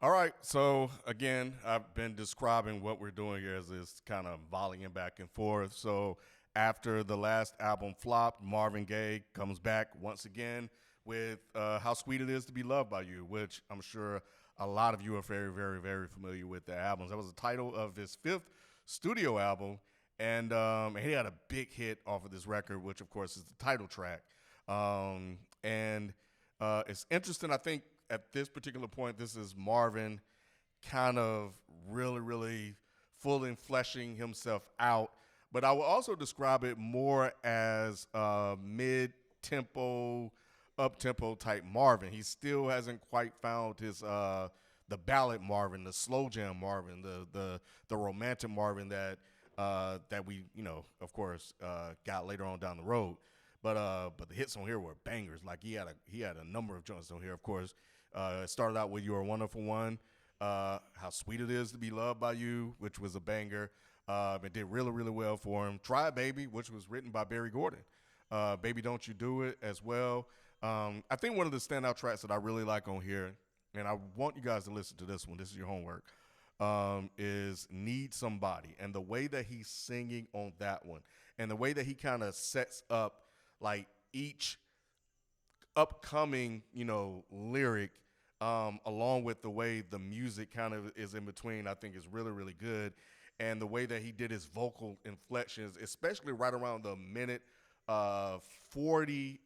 All right, so again, I've been describing what we're doing here as this kind of volleying back and forth. So after the last album flopped, Marvin Gaye comes back once again with "How Sweet It Is to Be Loved by You," which I'm sure a lot of you are very, very, very familiar with the albums. That was the title of his fifth studio album, and he had a big hit off of this record, which of course is the title track. And it's interesting. I think at this particular point, this is Marvin kind of really, really fully fleshing himself out. But I will also describe it more as mid-tempo, up-tempo type Marvin. He still hasn't quite found his the ballad Marvin, the slow jam Marvin, the romantic Marvin that we of course got later on down the road. But the hits on here were bangers. Like he had a number of joints on here. Of course, it started out with "You Are a Wonderful One," "How Sweet It Is to Be Loved by You," which was a banger. It did really really well for him. "Try Baby," which was written by Barry Gordon. "Baby Don't You Do It" as well. I think one of the standout tracks that I really like on here, and I want you guys to listen to this one. This is your homework. Is "Need Somebody," and the way that he's singing on that one, and the way that he kind of sets up like each upcoming, lyric, along with the way the music kind of is in between, I think is really, really good. And the way that he did his vocal inflections, especially right around the uh, 40,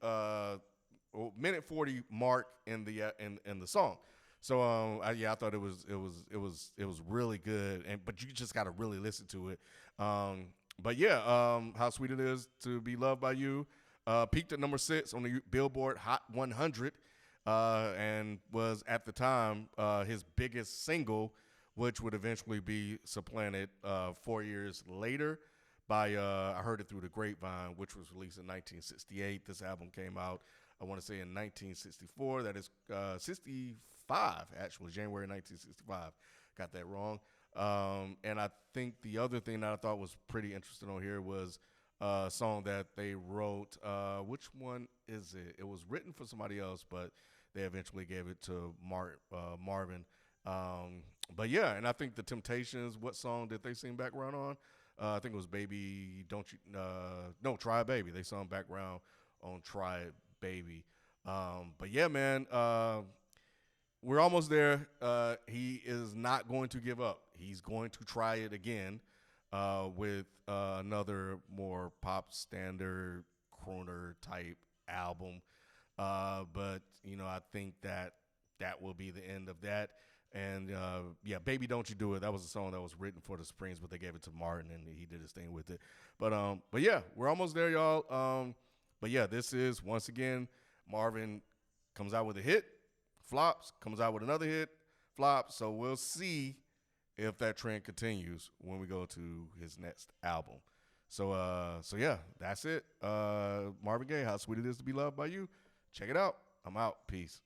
minute 40 mark in the song. So I thought it was really good, and but you just got to really listen to it. But yeah, "How Sweet It Is to Be Loved by You" peaked at number 6 on the Billboard Hot 100, and was at the time his biggest single, which would eventually be supplanted 4 years later by "I Heard It Through the Grapevine," which was released in 1968. This album came out, I want to say, in 1964. That is 65, actually, January 1965. Got that wrong. And I think the other thing that I thought was pretty interesting on here was a song that they wrote. Which one is it? It was written for somebody else, but they eventually gave it to Marvin. But yeah, and I think the Temptations. What song did they sing background on? I think it was "Baby Don't You." No, "Try It, Baby." They sung background on "Try It, Baby." But yeah, man, we're almost there. He is not going to give up. He's going to try it again with another more pop standard crooner type album. But I think that that will be the end of that. And yeah, "Baby Don't You Do It." That was a song that was written for the Springs, but they gave it to Martin, and he did his thing with it. But yeah, we're almost there, y'all. But yeah, this is once again Marvin comes out with a hit, flops, comes out with another hit, flops. So we'll see if that trend continues when we go to his next album. So yeah, that's it. Marvin Gaye, "How Sweet It Is to Be Loved by You." Check it out. I'm out. Peace.